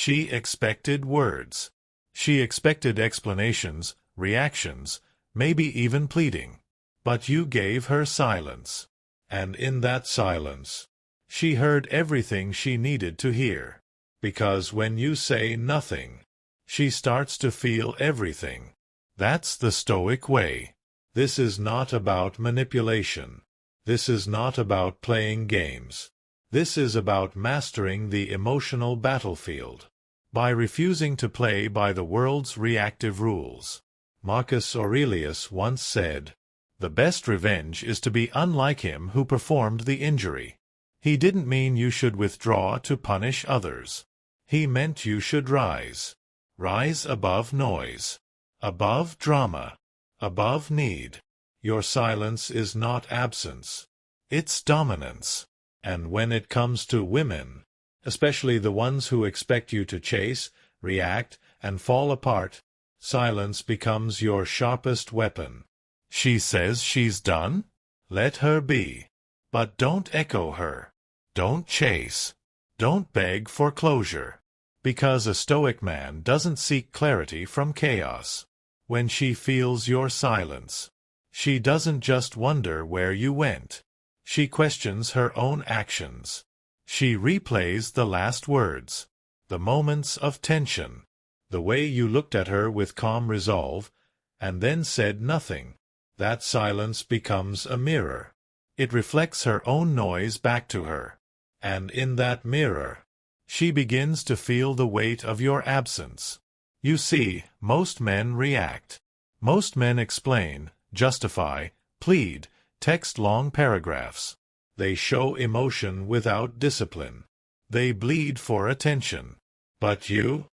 She expected words. She expected explanations, reactions, maybe even pleading. But you gave her silence. And in that silence, she heard everything she needed to hear. Because when you say nothing, she starts to feel everything. That's the Stoic way. This is not about manipulation. This is not about playing games. This is about mastering the emotional battlefield. By refusing to play by the world's reactive rules. Marcus Aurelius once said, "The best revenge is to be unlike him who performed the injury." He didn't mean you should withdraw to punish others. He meant you should rise. Rise above noise. Above drama. Above need. Your silence is not absence. It's dominance. And when it comes to women, especially the ones who expect you to chase, react, and fall apart, silence becomes your sharpest weapon. She says she's done? Let her be. But don't echo her. Don't chase. Don't beg for closure. Because a Stoic man doesn't seek clarity from chaos. When she feels your silence, she doesn't just wonder where you went. She questions her own actions. She replays the last words, the moments of tension, the way you looked at her with calm resolve, and then said nothing. That silence becomes a mirror. It reflects her own noise back to her. And in that mirror, she begins to feel the weight of your absence. You see, most men react. Most men explain, justify, plead, text long paragraphs. They show emotion without discipline. They bleed for attention. But you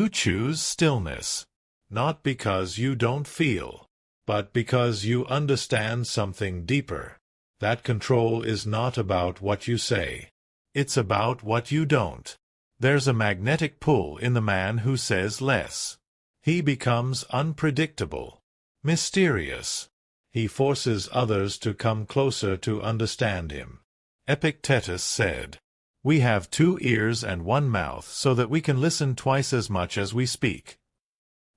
choose stillness. Not because you don't feel, but because you understand something deeper. That control is not about what you say. It's about what you don't. There's a magnetic pull in the man who says less. He becomes unpredictable, mysterious. He forces others to come closer to understand him. Epictetus said, "We have 2 ears and 1 mouth so that we can listen twice as much as we speak."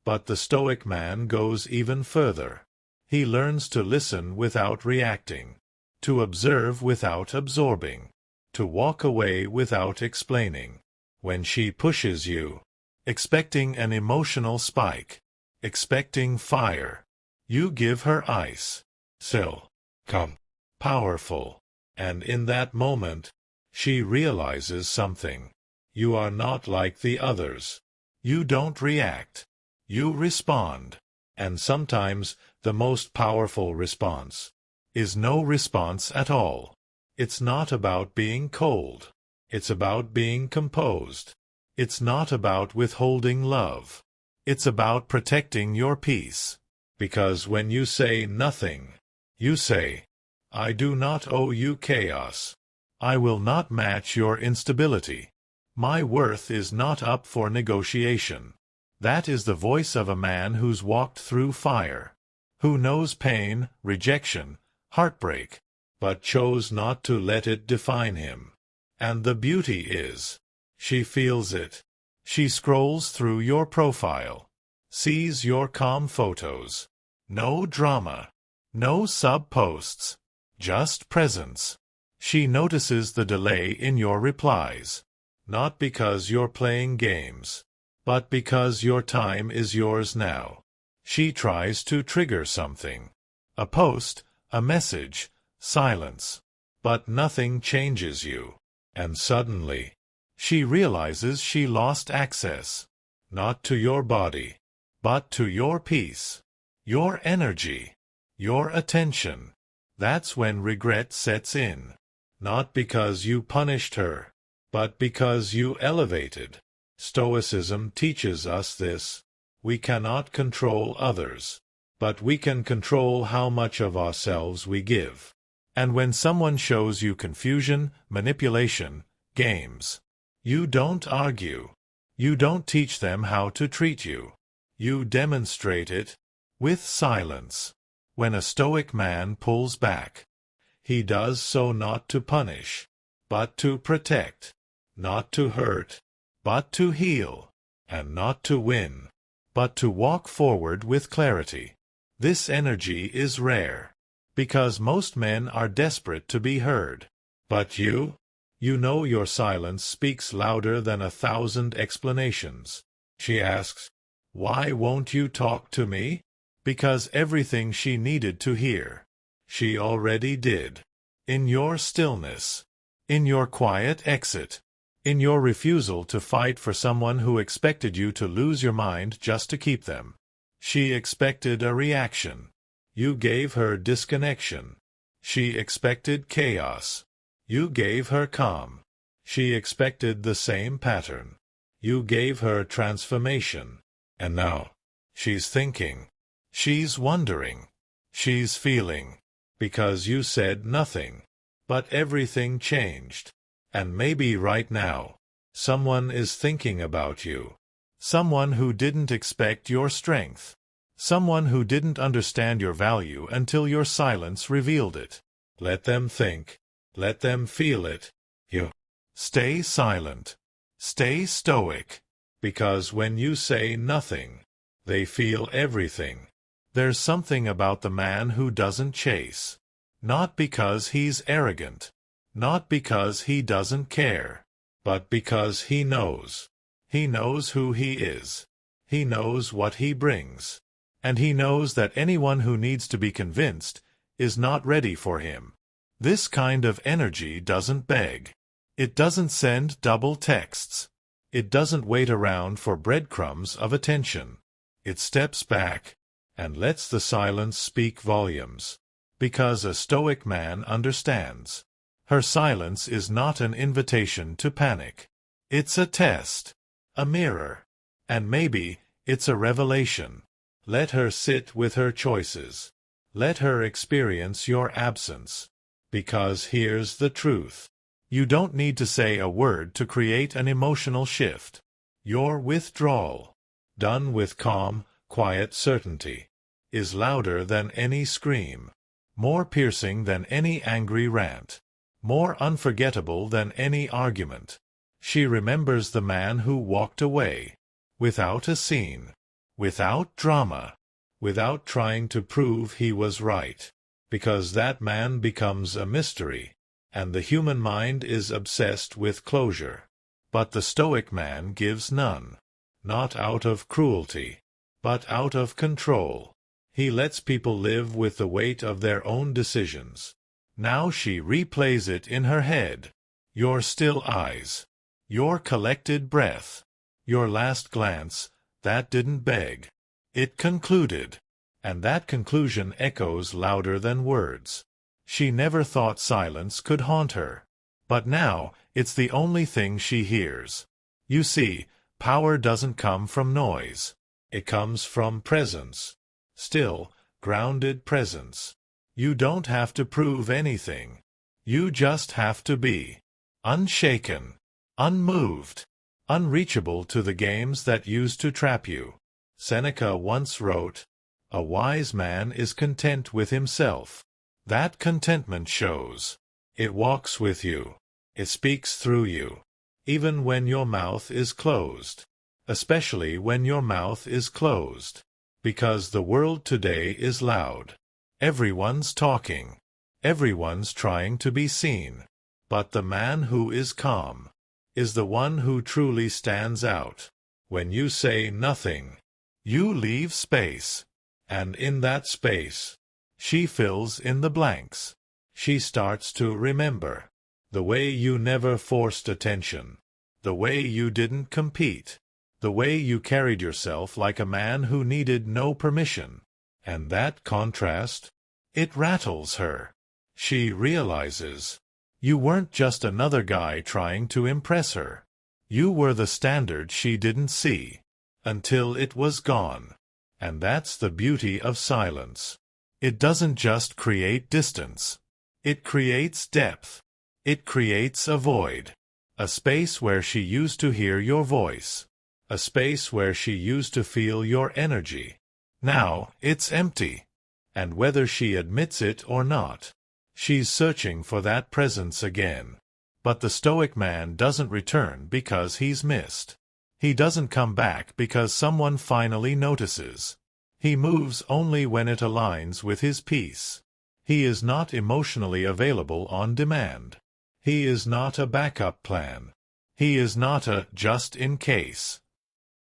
But the Stoic man goes even further. He learns to listen without reacting, to observe without absorbing, to walk away without explaining. When she pushes you, expecting an emotional spike, expecting fire, you give her ice. Still, calm, powerful. And in that moment, she realizes something. You are not like the others. You don't react. You respond. And sometimes the most powerful response is no response at all. It's not about being cold. It's about being composed. It's not about withholding love. It's about protecting your peace. Because when you say nothing, you say, "I do not owe you chaos. I will not match your instability. My worth is not up for negotiation." That is the voice of a man who's walked through fire, who knows pain, rejection, heartbreak, but chose not to let it define him. And the beauty is, she feels it. She scrolls through your profile, sees your calm photos. No drama, no sub-posts, just presence. She notices the delay in your replies, not because you're playing games, but because your time is yours now. She tries to trigger something. A post, a message, silence. But nothing changes you. And suddenly, she realizes she lost access, not to your body, but to your peace, your energy, your attention. That's when regret sets in. Not because you punished her, but because you elevated. Stoicism teaches us this. We cannot control others, but we can control how much of ourselves we give. And when someone shows you confusion, manipulation, games, you don't argue. You don't teach them how to treat you. You demonstrate it with silence. When a Stoic man pulls back, he does so not to punish, but to protect, not to hurt, but to heal, and not to win, but to walk forward with clarity. This energy is rare, because most men are desperate to be heard. But you know your silence speaks louder than 1,000 explanations. She asks, "Why won't you talk to me?" Because everything she needed to hear, she already did. In your stillness, in your quiet exit, in your refusal to fight for someone who expected you to lose your mind just to keep them. She expected a reaction. You gave her disconnection. She expected chaos. You gave her calm. She expected the same pattern. You gave her transformation. And now, she's thinking. She's wondering. She's feeling. Because you said nothing. But everything changed. And maybe right now, someone is thinking about you. Someone who didn't expect your strength. Someone who didn't understand your value until your silence revealed it. Let them think. Let them feel it. You stay silent. Stay stoic. Because when you say nothing, they feel everything. There's something about the man who doesn't chase. Not because he's arrogant. Not because he doesn't care. But because he knows. He knows who he is. He knows what he brings. And he knows that anyone who needs to be convinced is not ready for him. This kind of energy doesn't beg. It doesn't send double texts. It doesn't wait around for breadcrumbs of attention. It steps back and lets the silence speak volumes. Because a Stoic man understands. Her silence is not an invitation to panic. It's a test, a mirror, and maybe it's a revelation. Let her sit with her choices. Let her experience your absence. Because here's the truth. You don't need to say a word to create an emotional shift. Your withdrawal, done with calm, quiet certainty, is louder than any scream, more piercing than any angry rant, more unforgettable than any argument. She remembers the man who walked away, without a scene, without drama, without trying to prove he was right, because that man becomes a mystery, and the human mind is obsessed with closure. But the Stoic man gives none, not out of cruelty, but out of control. He lets people live with the weight of their own decisions. Now she replays it in her head. Your still eyes, your collected breath, your last glance, that didn't beg. It concluded, and that conclusion echoes louder than words. She never thought silence could haunt her, but now it's the only thing she hears. You see, power doesn't come from noise. It comes from presence. Still, grounded presence. You don't have to prove anything. You just have to be. Unshaken, unmoved, unreachable to the games that used to trap you. Seneca once wrote, "A wise man is content with himself." That contentment shows. It walks with you. It speaks through you. Even when your mouth is closed. Especially when your mouth is closed. Because the world today is loud. Everyone's talking. Everyone's trying to be seen. But the man who is calm is the one who truly stands out. When you say nothing, you leave space. And in that space, she fills in the blanks. She starts to remember. The way you never forced attention. The way you didn't compete. The way you carried yourself like a man who needed no permission. And that contrast, it rattles her. She realizes, you weren't just another guy trying to impress her. You were the standard she didn't see, until it was gone. And that's the beauty of silence. It doesn't just create distance. It creates depth. It creates a void. A space where she used to hear your voice. A space where she used to feel your energy. Now it's empty. And whether she admits it or not, she's searching for that presence again. But the Stoic man doesn't return because he's missed. He doesn't come back because someone finally notices. He moves only when it aligns with his peace. He is not emotionally available on demand. He is not a backup plan. He is not a just in case.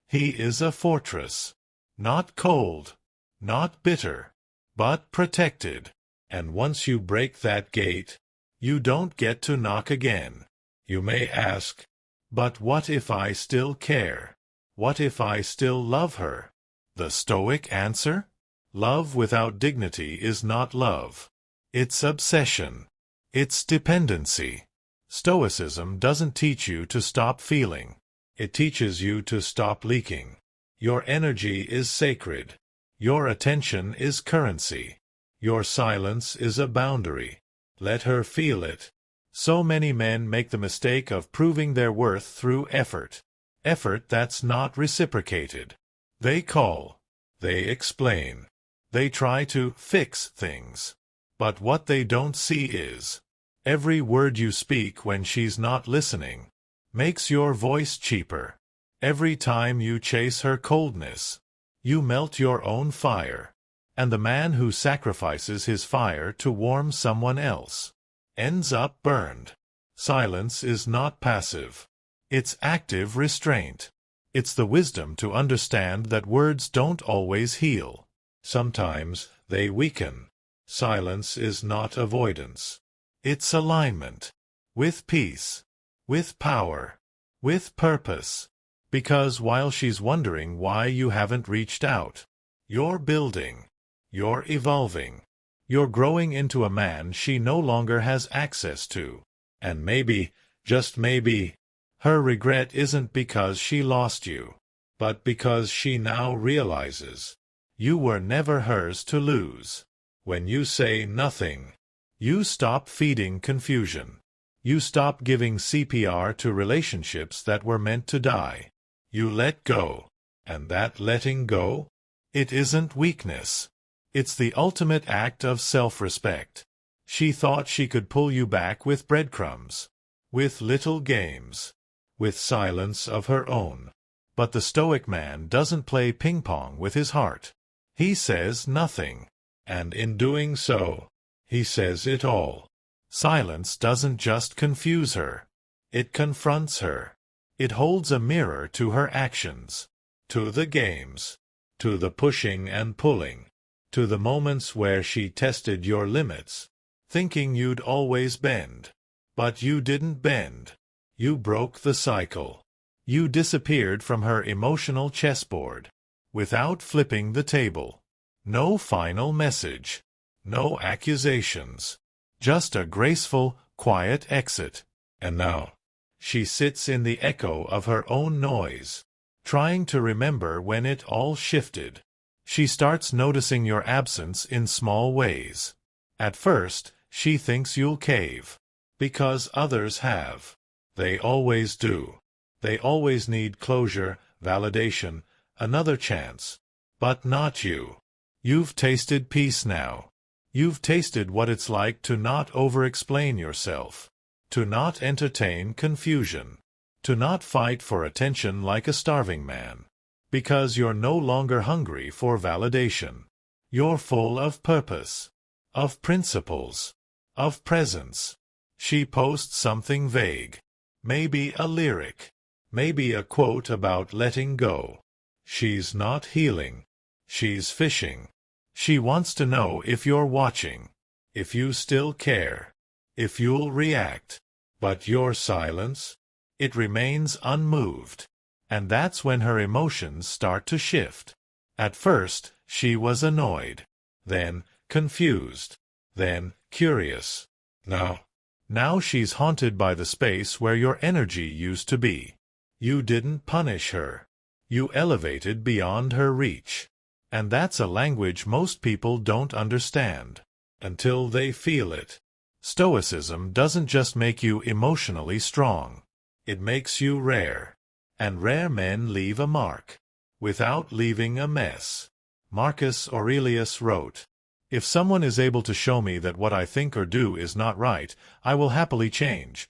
He is a fortress. Not cold, not bitter, but protected. And once you break that gate, you don't get to knock again. You may ask, but what if I still care? What if I still love her? The Stoic answer? Love without dignity is not love. It's obsession. It's dependency. Stoicism doesn't teach you to stop feeling. It teaches you to stop leaking. Your energy is sacred. Your attention is currency. Your silence is a boundary. Let her feel it. So many men make the mistake of proving their worth through effort. Effort that's not reciprocated. They call. They explain. They try to fix things. But what they don't see is, every word you speak when she's not listening makes your voice cheaper. Every time you chase her coldness, you melt your own fire. And the man who sacrifices his fire to warm someone else ends up burned. Silence is not passive. It's active restraint. It's the wisdom to understand that words don't always heal. Sometimes they weaken. Silence is not avoidance. It's alignment. With peace. With power. With purpose. Because while she's wondering why you haven't reached out, you're building. You're evolving. You're growing into a man she no longer has access to. And maybe, just maybe, her regret isn't because she lost you, but because she now realizes you were never hers to lose. When you say nothing, you stop feeding confusion. You stop giving CPR to relationships that were meant to die. You let go. And that letting go, it isn't weakness. It's the ultimate act of self-respect. She thought she could pull you back with breadcrumbs, with little games, with silence of her own. But the Stoic man doesn't play ping-pong with his heart. He says nothing. And in doing so, he says it all. Silence doesn't just confuse her. It confronts her. It holds a mirror to her actions, to the games, to the pushing and pulling, to the moments where she tested your limits, thinking you'd always bend. But you didn't bend. You broke the cycle. You disappeared from her emotional chessboard, without flipping the table. No final message. No accusations. Just a graceful, quiet exit. And now, she sits in the echo of her own noise, trying to remember when it all shifted. She starts noticing your absence in small ways. At first, she thinks you'll cave. Because others have. They always do. They always need closure, validation, another chance. But not you. You've tasted peace now. You've tasted what it's like to not over-explain yourself. To not entertain confusion. To not fight for attention like a starving man. Because you're no longer hungry for validation. You're full of purpose, of principles, of presence. She posts something vague. Maybe a lyric. Maybe a quote about letting go. She's not healing. She's fishing. She wants to know if you're watching, if you still care, if you'll react. But your silence? It remains unmoved. And that's when her emotions start to shift. At first, she was annoyed. Then, confused. Then, curious. Now she's haunted by the space where your energy used to be. You didn't punish her. You elevated beyond her reach. And that's a language most people don't understand. Until they feel it. Stoicism doesn't just make you emotionally strong. It makes you rare. And rare men leave a mark, without leaving a mess. Marcus Aurelius wrote, "If someone is able to show me that what I think or do is not right, I will happily change.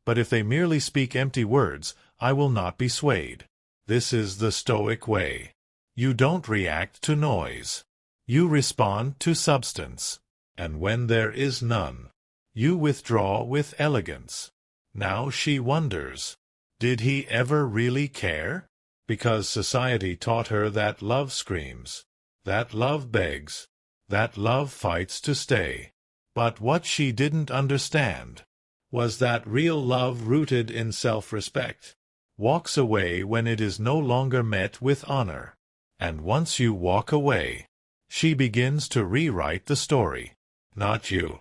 But if they merely speak empty words, I will not be swayed." This is the Stoic way. You don't react to noise. You respond to substance. And when there is none, you withdraw with elegance. Now she wonders, did he ever really care? Because society taught her that love screams, that love begs, that love fights to stay. But what she didn't understand was that real love rooted in self-respect walks away when it is no longer met with honor. And once you walk away, she begins to rewrite the story. Not you.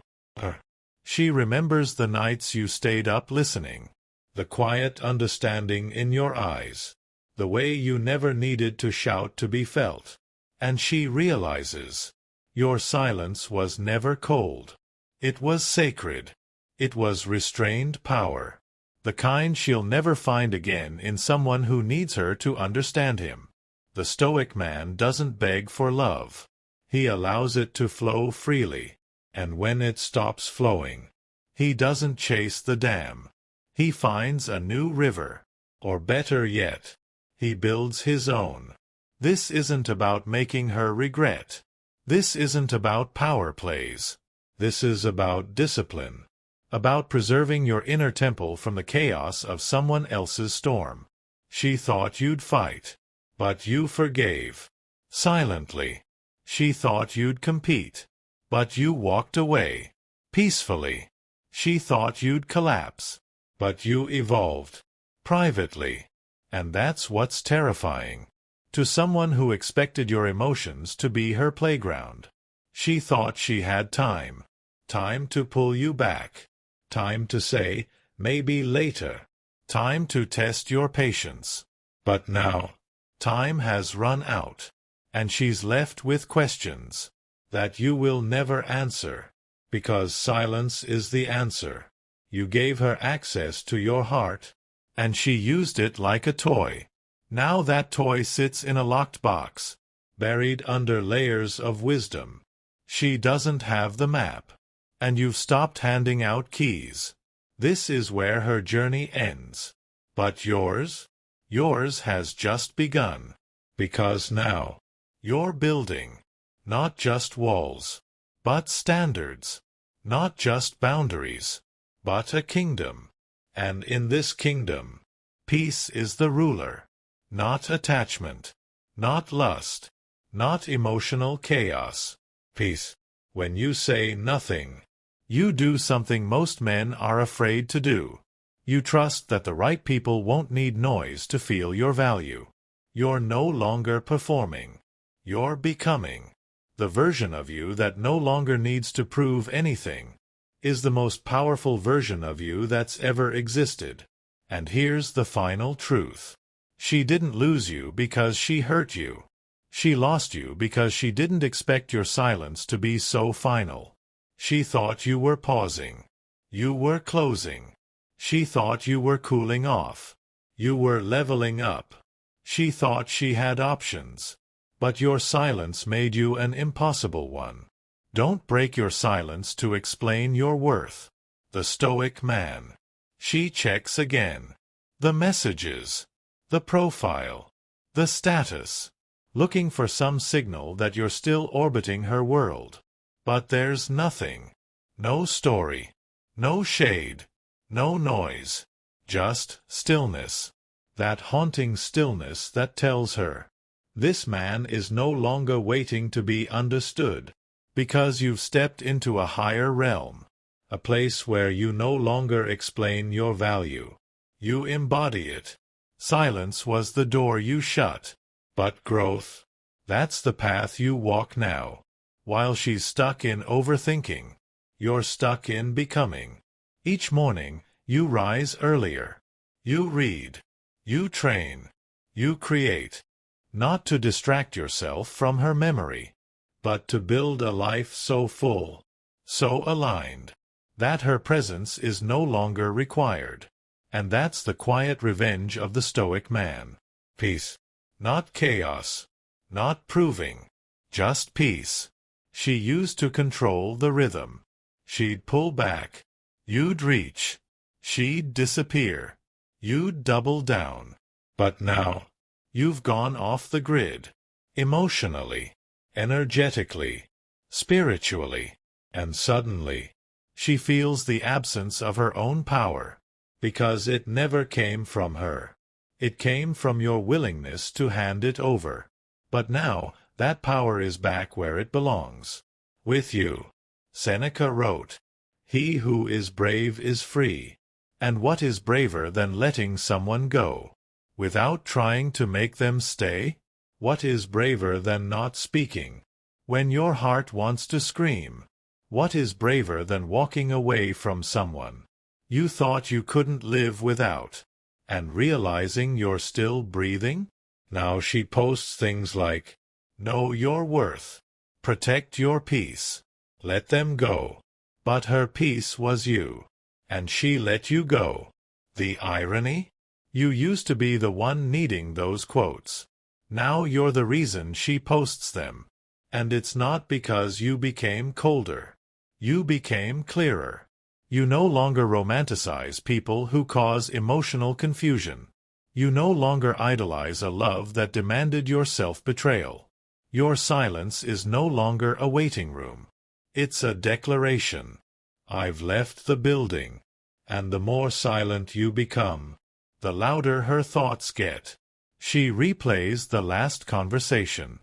She remembers the nights you stayed up listening, the quiet understanding in your eyes, the way you never needed to shout to be felt. And she realizes, your silence was never cold. It was sacred. It was restrained power, the kind she'll never find again in someone who needs her to understand him. The Stoic man doesn't beg for love. He allows it to flow freely, and when it stops flowing, he doesn't chase the dam. He finds a new river, or better yet, he builds his own. This isn't about making her regret. This isn't about power plays. This is about discipline, about preserving your inner temple from the chaos of someone else's storm. She thought you'd fight, but you forgave. Silently. She thought you'd compete, but you walked away. Peacefully. She thought you'd collapse, but you evolved. Privately. And that's what's terrifying. To someone who expected your emotions to be her playground. She thought she had time. Time to pull you back. Time to say, maybe later. Time to test your patience. But now, time has run out, and she's left with questions that you will never answer, because silence is the answer. You gave her access to your heart, and she used it like a toy. Now that toy sits in a locked box, buried under layers of wisdom. She doesn't have the map, and you've stopped handing out keys. This is where her journey ends. But yours? Yours has just begun. Because now, you're building, not just walls, but standards. Not just boundaries, but a kingdom. And in this kingdom, peace is the ruler. Not attachment, not lust, not emotional chaos. Peace. When you say nothing, you do something most men are afraid to do. You trust that the right people won't need noise to feel your value. You're no longer performing. You're becoming. The version of you that no longer needs to prove anything is the most powerful version of you that's ever existed. And here's the final truth. She didn't lose you because she hurt you. She lost you because she didn't expect your silence to be so final. She thought you were pausing. You were closing. She thought you were cooling off. You were leveling up. She thought she had options. But your silence made you an impossible one. Don't break your silence to explain your worth. The Stoic man. She checks again. The messages. The profile. The status. Looking for some signal that you're still orbiting her world. But there's nothing. No story. No shade. No noise. Just stillness. That haunting stillness that tells her, this man is no longer waiting to be understood, because you've stepped into a higher realm, a place where you no longer explain your value. You embody it. Silence was the door you shut, but growth, that's the path you walk now. While she's stuck in overthinking, you're stuck in becoming. Each morning, you rise earlier. You read. You train. You create. Not to distract yourself from her memory, but to build a life so full, so aligned, that her presence is no longer required. And that's the quiet revenge of the Stoic man. Peace. Not chaos. Not proving. Just peace. She used to control the rhythm. She'd pull back. You'd reach. She'd disappear. You'd double down. But now, You've gone off the grid. Emotionally, energetically, spiritually, and suddenly, she feels the absence of her own power, because it never came from her. It came from your willingness to hand it over. But now, that power is back where it belongs. With you. Seneca wrote, "He who is brave is free." And what is braver than letting someone go, without trying to make them stay? What is braver than not speaking, when your heart wants to scream? What is braver than walking away from someone you thought you couldn't live without, and realizing you're still breathing? Now she posts things like, "Know your worth. Protect your peace. Let them go." But her peace was you, and she let you go. The irony? You used to be the one needing those quotes. Now you're the reason she posts them. And it's not because you became colder. You became clearer. You no longer romanticize people who cause emotional confusion. You no longer idolize a love that demanded your self-betrayal. Your silence is no longer a waiting room. It's a declaration. I've left the building. And the more silent you become, the louder her thoughts get. She replays the last conversation.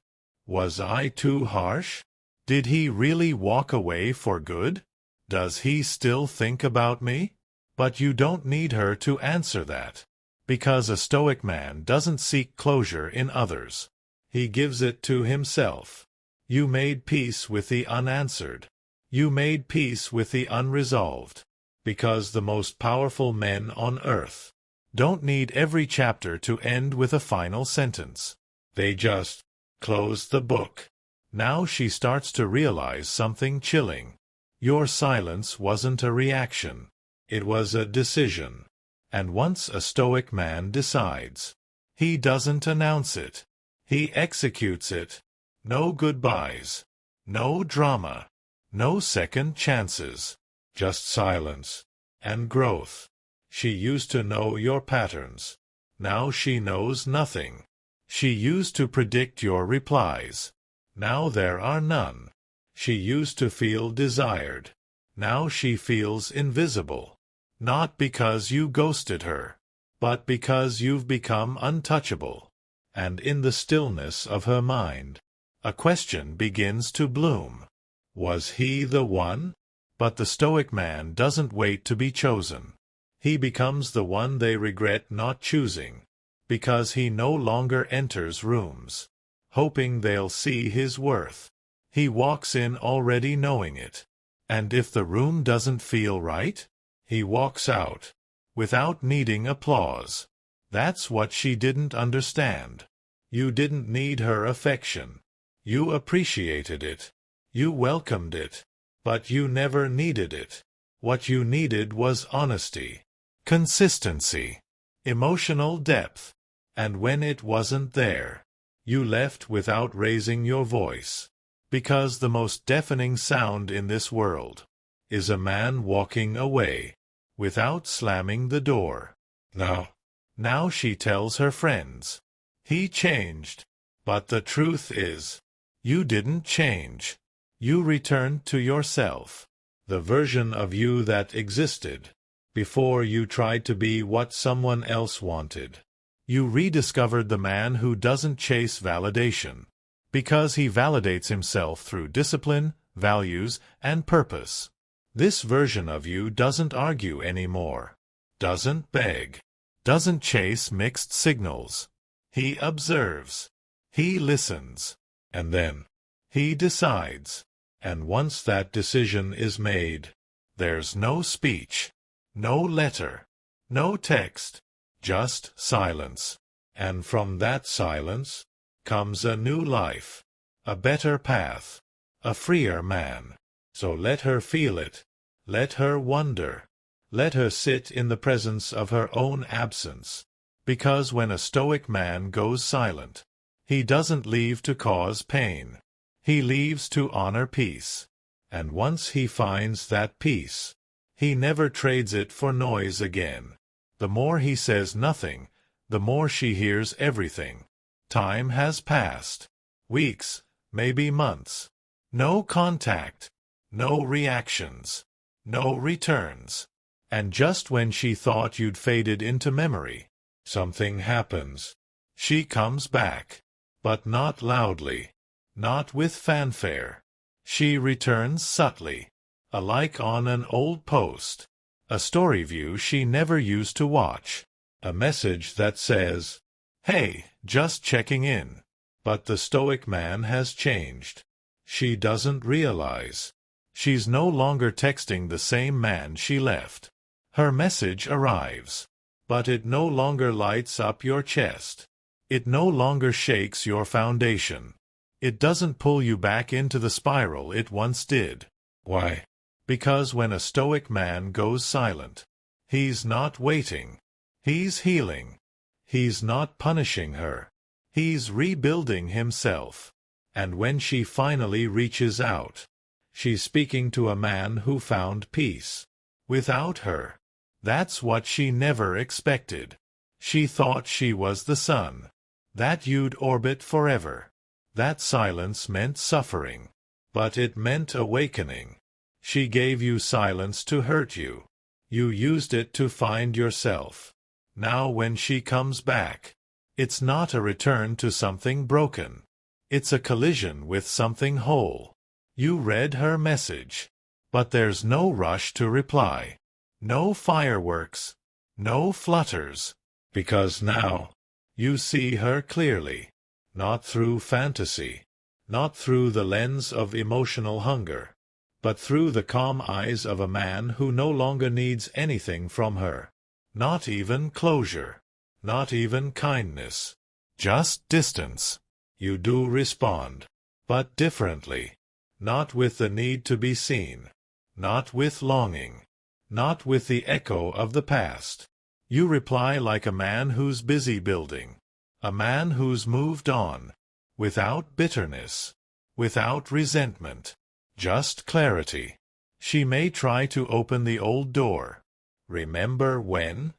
Was I too harsh? Did he really walk away for good? Does he still think about me? But you don't need her to answer that, because a Stoic man doesn't seek closure in others. He gives it to himself. You made peace with the unanswered. You made peace with the unresolved, because the most powerful men on earth don't need every chapter to end with a final sentence. They just close the book. Now she starts to realize something chilling. Your silence wasn't a reaction. It was a decision. And once a Stoic man decides, he doesn't announce it. He executes it. No goodbyes. No drama. No second chances. Just silence. And growth. She used to know your patterns. Now she knows nothing. She used to predict your replies. Now there are none. She used to feel desired. Now she feels invisible. Not because you ghosted her, but because you've become untouchable. And in the stillness of her mind, a question begins to bloom. Was he the one? But the Stoic man doesn't wait to be chosen. He becomes the one they regret not choosing, because he no longer enters rooms, hoping they'll see his worth. He walks in already knowing it. And if the room doesn't feel right, he walks out, without needing applause. That's what she didn't understand. You didn't need her affection. You appreciated it. You welcomed it. But you never needed it. What you needed was honesty, consistency, emotional depth. And when it wasn't there, you left without raising your voice. Because the most deafening sound in this world is a man walking away, without slamming the door. Now she tells her friends, he changed. But the truth is, you didn't change. You returned to yourself, the version of you that existed before you tried to be what someone else wanted. You rediscovered the man who doesn't chase validation, because he validates himself through discipline, values, and purpose. This version of you doesn't argue anymore, doesn't beg, doesn't chase mixed signals. He observes, he listens, and then he decides. And once that decision is made, there's no speech, no letter, no text, just silence. And from that silence comes a new life, a better path, a freer man. So let her feel it. Let her wonder. Let her sit in the presence of her own absence. Because when a Stoic man goes silent, he doesn't leave to cause pain. He leaves to honor peace. And once he finds that peace, he never trades it for noise again. The more he says nothing, the more she hears everything. Time has passed. Weeks, maybe months. No contact. No reactions. No returns. And just when she thought you'd faded into memory, something happens. She comes back. But not loudly. Not with fanfare. She returns subtly. A like on an old post. A story view she never used to watch. A message that says, "Hey, just checking in." But the Stoic man has changed. She doesn't realize. She's no longer texting the same man she left. Her message arrives. But it no longer lights up your chest. It no longer shakes your foundation. It doesn't pull you back into the spiral it once did. Why? Because when a Stoic man goes silent, he's not waiting. He's healing. He's not punishing her. He's rebuilding himself. And when she finally reaches out, she's speaking to a man who found peace. Without her. That's what she never expected. She thought she was the sun. That you'd orbit forever. That silence meant suffering. But it meant awakening. She gave you silence to hurt you. You used it to find yourself. Now when she comes back, it's not a return to something broken. It's a collision with something whole. You read her message. But there's no rush to reply. No fireworks. No flutters. Because now, you see her clearly. Not through fantasy. Not through the lens of emotional hunger. But through the calm eyes of a man who no longer needs anything from her. Not even closure. Not even kindness. Just distance. You do respond. But differently. Not with the need to be seen. Not with longing. Not with the echo of the past. You reply like a man who's busy building. A man who's moved on. Without bitterness. Without resentment. Just clarity. She may try to open the old door. Remember when?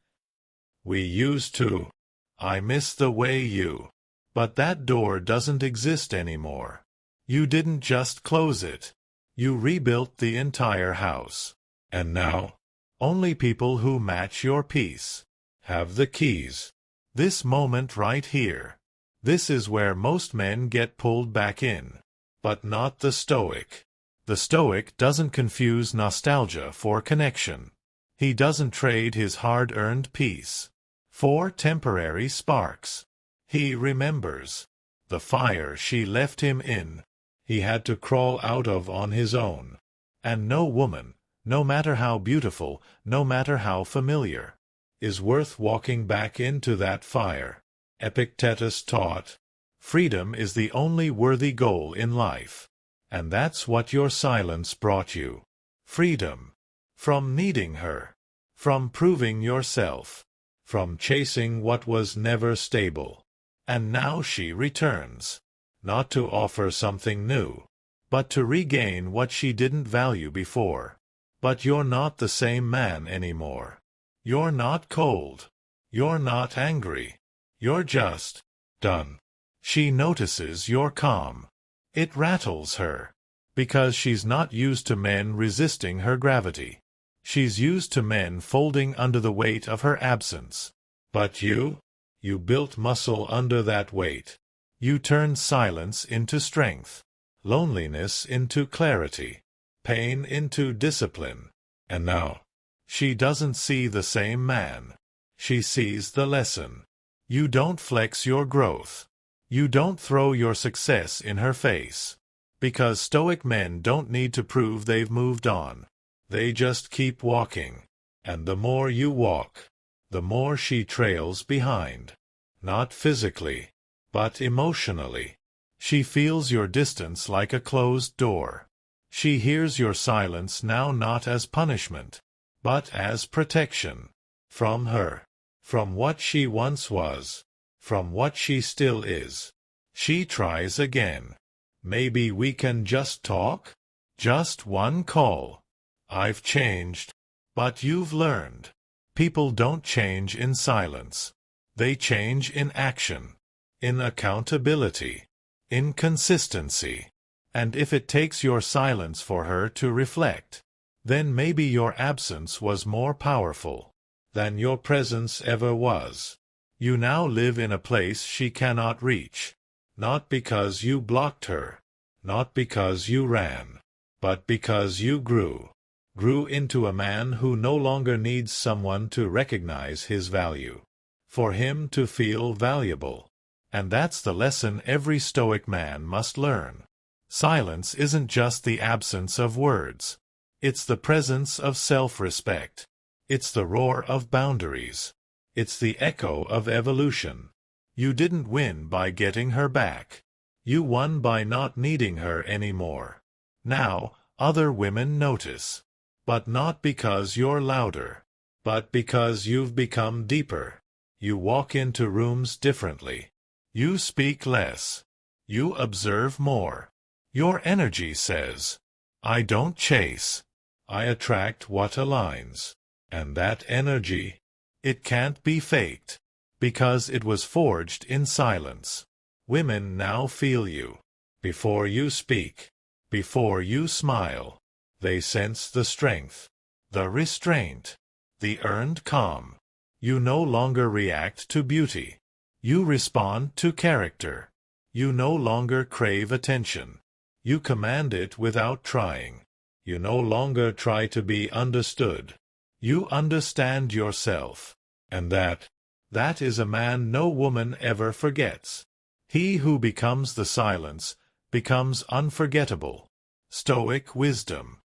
We used to. I miss the way you. But that door doesn't exist anymore. You didn't just close it. You rebuilt the entire house. And now, only people who match your peace have the keys. This moment right here. This is where most men get pulled back in. But not the Stoic. The Stoic doesn't confuse nostalgia for connection. He doesn't trade his hard-earned peace for temporary sparks. He remembers the fire she left him in. He had to crawl out of on his own. And no woman, no matter how beautiful, no matter how familiar, is worth walking back into that fire. Epictetus taught, freedom is the only worthy goal in life. And that's what your silence brought you. Freedom. From needing her. From proving yourself. From chasing what was never stable. And now she returns. Not to offer something new. But to regain what she didn't value before. But you're not the same man anymore. You're not cold. You're not angry. You're just done. She notices you're calm. It rattles her. Because she's not used to men resisting her gravity. She's used to men folding under the weight of her absence. But you built muscle under that weight. You turned silence into strength. Loneliness into clarity. Pain into discipline. And now, she doesn't see the same man. She sees the lesson. You don't flex your growth. You don't throw your success in her face. Because Stoic men don't need to prove they've moved on. They just keep walking. And the more you walk, the more she trails behind. Not physically, but emotionally. She feels your distance like a closed door. She hears your silence now not as punishment, but as protection. From her. From what she once was. From what she still is. She tries again. Maybe we can just talk? Just one call. I've changed. But you've learned. People don't change in silence. They change in action. in accountability, in consistency. And if it takes your silence for her to reflect, then maybe your absence was more powerful than your presence ever was. You now live in a place she cannot reach, not because you blocked her, not because you ran, but because you grew into a man who no longer needs someone to recognize his value, for him to feel valuable. And that's the lesson every Stoic man must learn. Silence isn't just the absence of words. It's the presence of self-respect. It's the roar of boundaries. It's the echo of evolution. You didn't win by getting her back. You won by not needing her anymore. Now, other women notice. But not because you're louder, but because you've become deeper. You walk into rooms differently. You speak less. You observe more. Your energy says, I don't chase. I attract what aligns. And that energy, it can't be faked, because it was forged in silence. Women now feel you. Before you speak, before you smile, they sense the strength, the restraint, the earned calm. You no longer react to beauty. You respond to character. You no longer crave attention. You command it without trying. You no longer try to be understood. You understand yourself. And that is a man no woman ever forgets. He who becomes the silence becomes unforgettable. Stoic wisdom.